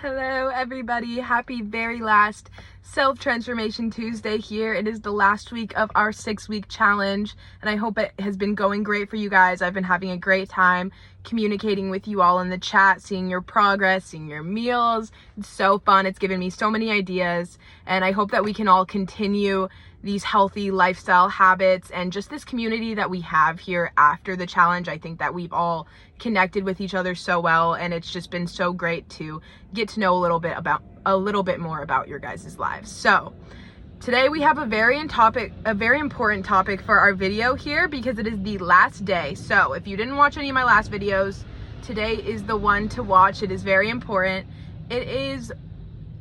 Hello everybody, happy very last Self-Transformation Tuesday here. It is the last week of our 6-week challenge and I hope it has been going great for you guys. I've been having a great time communicating with you all in the chat, seeing your progress, seeing your meals. It's so fun. It's given me so many ideas and I hope that we can all continue these healthy lifestyle habits and just this community that we have here after the challenge. I think that we've all connected with each other so well and it's just been so great to get to know a little bit more about your guys' lives. So today we have a very important topic for our video here because it is the last day. So if you didn't watch any of my last videos, today is the one to watch. It is very important. It is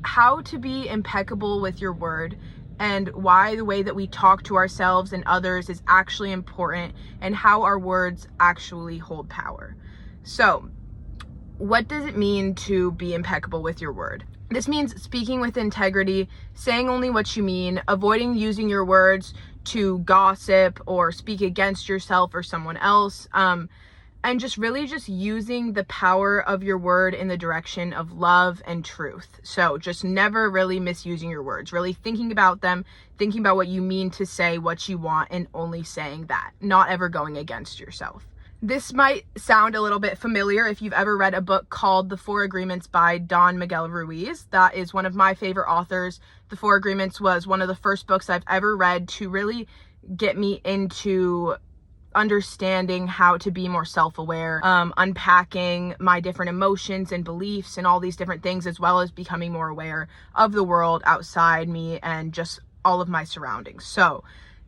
how to be impeccable with your word and why the way that we talk to ourselves and others is actually important and how our words actually hold power. So what does it mean to be impeccable with your word? This means speaking with integrity, saying only what you mean, avoiding using your words to gossip or speak against yourself or someone else, and just really just using the power of your word in the direction of love and truth. So just never really misusing your words, really thinking about them, thinking about what you mean to say, what you want, and only saying that, not ever going against yourself. This might sound a little bit familiar if you've ever read a book called The 4 Agreements by Don Miguel Ruiz. That is one of my favorite authors. The 4 Agreements was one of the first books I've ever read to really get me into understanding how to be more self-aware, unpacking my different emotions and beliefs and all these different things, as well as becoming more aware of the world outside me and just all of my surroundings. So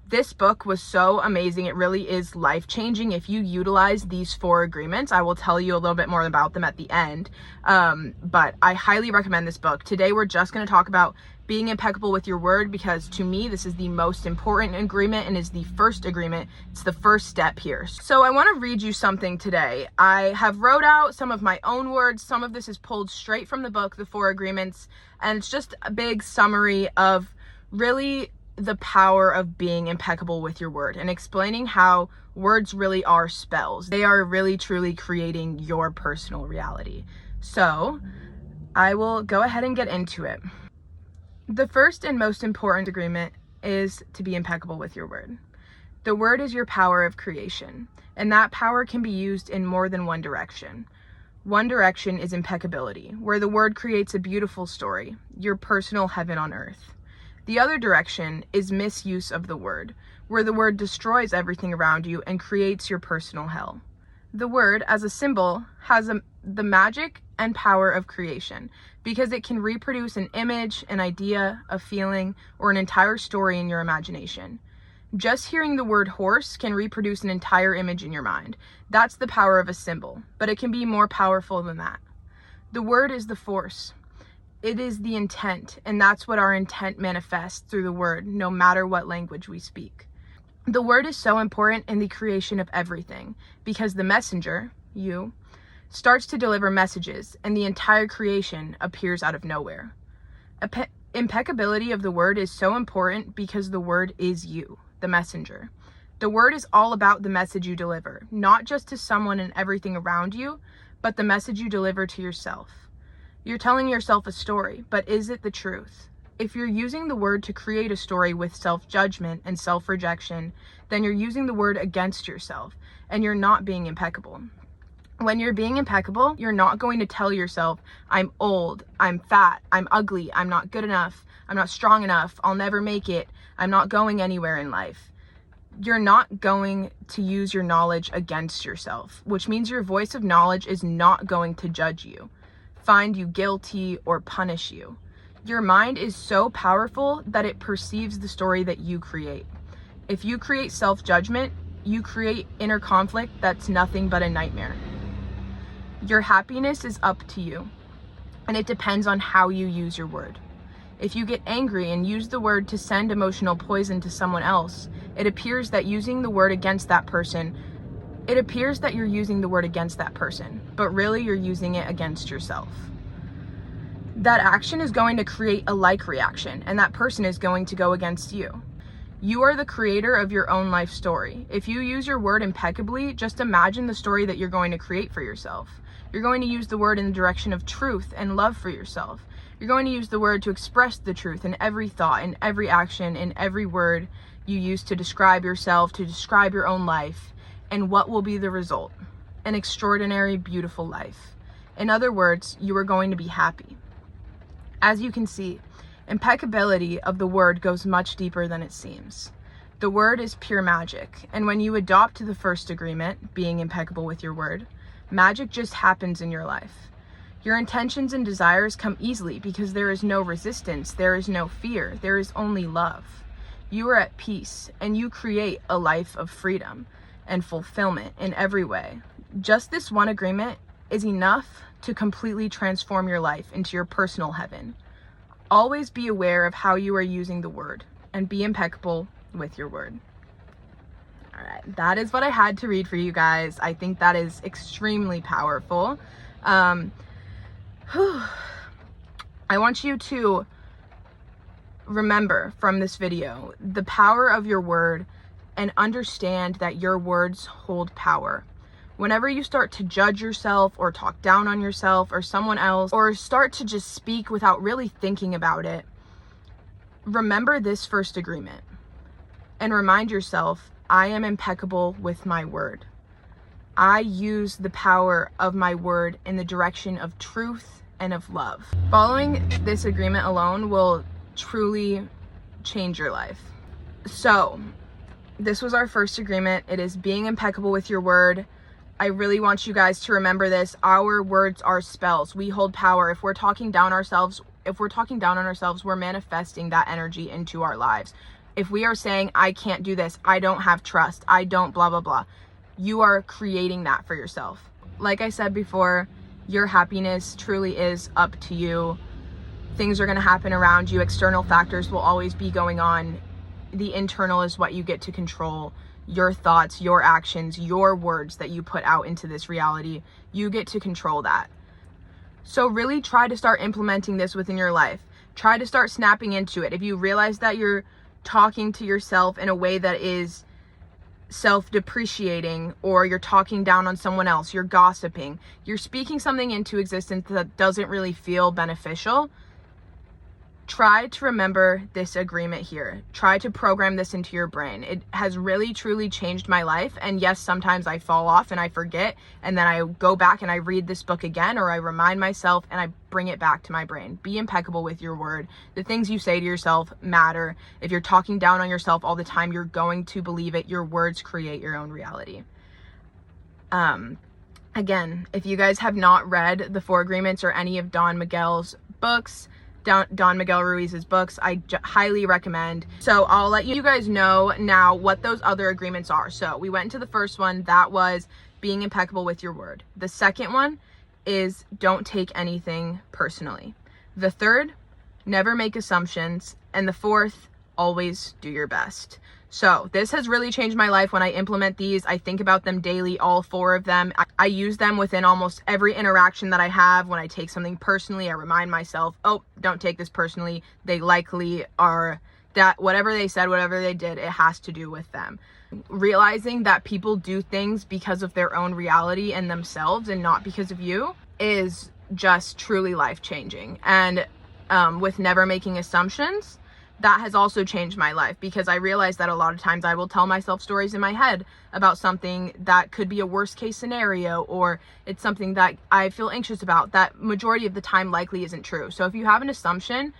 this book was so amazing. It really is life-changing if you utilize these 4 agreements. I will tell you a little bit more about them at the end, but I highly recommend this book. Today we're just going to talk about being impeccable with your word because to me this is the most important agreement and is the first agreement. It's the first step here. So I want to read you something today. I have wrote out some of my own words. Some of this is pulled straight from the book, The 4 Agreements, and it's just a big summary of really the power of being impeccable with your word and explaining how words really are spells. They are really truly creating your personal reality. So I will go ahead and get into it. The first and most important agreement is to be impeccable with your word. The word is your power of creation, and that power can be used in more than one direction. One direction is impeccability, where the word creates a beautiful story, your personal heaven on earth. The other direction is misuse of the word, where the word destroys everything around you and creates your personal hell. The word, as a symbol, has the magic and power of creation because it can reproduce an image, an idea, a feeling, or an entire story in your imagination. Just hearing the word horse can reproduce an entire image in your mind. That's the power of a symbol, but it can be more powerful than that. The word is the force. It is the intent, and that's what our intent manifests through the word, no matter what language we speak. The word is so important in the creation of everything because the messenger, you, starts to deliver messages and the entire creation appears out of nowhere. Impeccability of the word is so important because the word is you, the messenger. The word is all about the message you deliver, not just to someone and everything around you, but the message you deliver to yourself. You're telling yourself a story, but is it the truth? If you're using the word to create a story with self-judgment and self-rejection, then you're using the word against yourself and you're not being impeccable. When you're being impeccable, you're not going to tell yourself, I'm old, I'm fat, I'm ugly, I'm not good enough, I'm not strong enough, I'll never make it, I'm not going anywhere in life. You're not going to use your knowledge against yourself, which means your voice of knowledge is not going to judge you, find you guilty, or punish you. Your mind is so powerful that it perceives the story that you create. If you create self-judgment, you create inner conflict that's nothing but a nightmare. Your happiness is up to you, and it depends on how you use your word. If you get angry and use the word to send emotional poison to someone else, it appears that you're using the word against that person, but really you're using it against yourself. That action is going to create a like reaction, and that person is going to go against you. You are the creator of your own life story. If you use your word impeccably, just imagine the story that you're going to create for yourself. You're going to use the word in the direction of truth and love for yourself. You're going to use the word to express the truth in every thought, in every action, in every word you use to describe yourself, to describe your own life. And what will be the result? An extraordinary, beautiful life. In other words, you are going to be happy. As you can see, impeccability of the word goes much deeper than it seems. The word is pure magic, and when you adopt the first agreement, being impeccable with your word, magic just happens in your life. Your intentions and desires come easily because there is no resistance, there is no fear, there is only love. You are at peace, and you create a life of freedom and fulfillment in every way. Just this one agreement is enough to completely transform your life into your personal heaven. Always be aware of how you are using the word, and be impeccable with your word. All right, that is what I had to read for you guys. I think that is extremely powerful. I want you to remember from this video the power of your word and understand that your words hold power. Whenever you start to judge yourself or talk down on yourself or someone else, or start to just speak without really thinking about it, remember this first agreement and remind yourself, I am impeccable with my word. I use the power of my word in the direction of truth and of love. Following this agreement alone will truly change your life. So, this was our first agreement. It is being impeccable with your word. I really want you guys to remember this. Our words are spells. We hold power. If we're talking down on ourselves, we're manifesting that energy into our lives. If we are saying, I can't do this, I don't have trust, I don't blah, blah, blah, you are creating that for yourself. Like I said before, your happiness truly is up to you. Things are going to happen around you. External factors will always be going on. The internal is what you get to control. Your thoughts, your actions, your words that you put out into this reality, you get to control that. So really try to start implementing this within your life. Try to start snapping into it. If you realize that you're talking to yourself in a way that is self-depreciating, or you're talking down on someone else, you're gossiping, you're speaking something into existence that doesn't really feel beneficial, try to remember this agreement here. Try to program this into your brain. It has really, truly changed my life. And yes, sometimes I fall off and I forget, and then I go back and I read this book again, or I remind myself and I bring it back to my brain. Be impeccable with your word. The things you say to yourself matter. If you're talking down on yourself all the time, you're going to believe it. Your words create your own reality. Again, if you guys have not read The Four Agreements or any of Don Miguel's books, Don Miguel Ruiz's books, I highly recommend. So I'll let you guys know now what those other agreements are. So we went into the first one, that was being impeccable with your word. The second one is don't take anything personally. The third, never make assumptions. And the fourth, always do your best. So this has really changed my life when I implement these. I think about them daily, all four of them. I use them within almost every interaction that I have. When I take something personally, I remind myself, oh, don't take this personally. They likely are that whatever they said, whatever they did, it has to do with them. Realizing that people do things because of their own reality and themselves and not because of you is just truly life-changing. And with never making assumptions, that has also changed my life, because I realized that a lot of times I will tell myself stories in my head about something that could be a worst case scenario, or it's something that I feel anxious about that majority of the time likely isn't true. So if you have an assumption,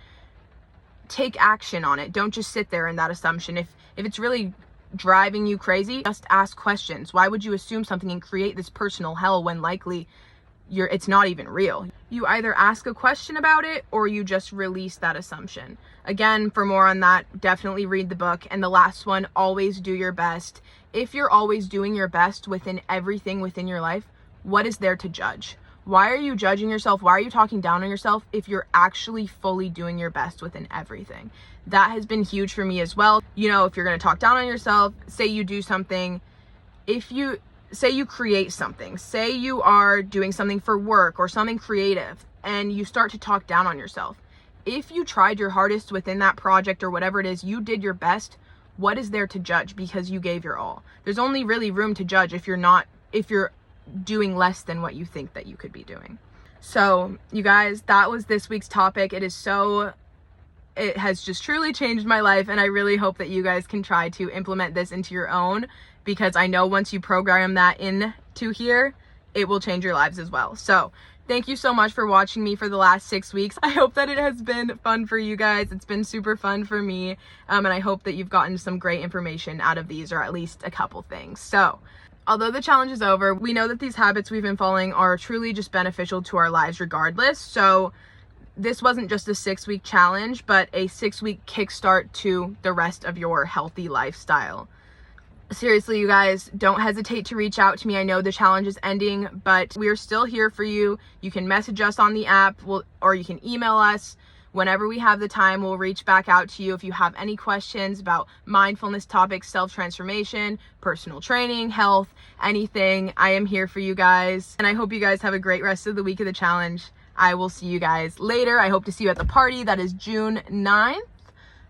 take action on it. Don't just sit there in that assumption. If it's really driving you crazy, just ask questions. Why would you assume something and create this personal hell when likely it's not even real? You either ask a question about it or you just release that assumption. Again, for more on that, definitely read the book. And the last one, always do your best. If you're always doing your best within everything within your life, what is there to judge? Why are you judging yourself? Why are you talking down on yourself if you're actually fully doing your best within everything? That has been huge for me as well. You know, if you're going to talk down on yourself, say you do something, say you create something, say you are doing something for work or something creative, and you start to talk down on yourself. If you tried your hardest within that project or whatever it is, you did your best, what is there to judge? Because you gave your all. There's only really room to judge if you're doing less than what you think that you could be doing. So you guys, that was this week's topic. It has just truly changed my life, and I really hope that you guys can try to implement this into your own, because I know once you program that into here, it will change your lives as well. So thank you so much for watching me for the last 6 weeks. I hope that it has been fun for you guys. It's been super fun for me, and I hope that you've gotten some great information out of these, or at least a couple things. So although the challenge is over, we know that these habits we've been following are truly just beneficial to our lives regardless. So this wasn't just a 6-week challenge, but a 6-week kickstart to the rest of your healthy lifestyle. Seriously, you guys, don't hesitate to reach out to me. I know the challenge is ending, but we are still here for you. You can message us on the app, or you can email us. Whenever we have the time, we'll reach back out to you if you have any questions about mindfulness topics, self-transformation, personal training, health, anything. I am here for you guys, and I hope you guys have a great rest of the week of the challenge. I will see you guys later. I hope to see you at the party. That is June 9th,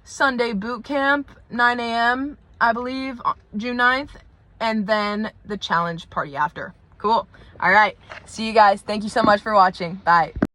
Sunday boot camp, 9 a.m., I believe, June 9th, and then the challenge party after. Cool. All right. See you guys. Thank you so much for watching. Bye.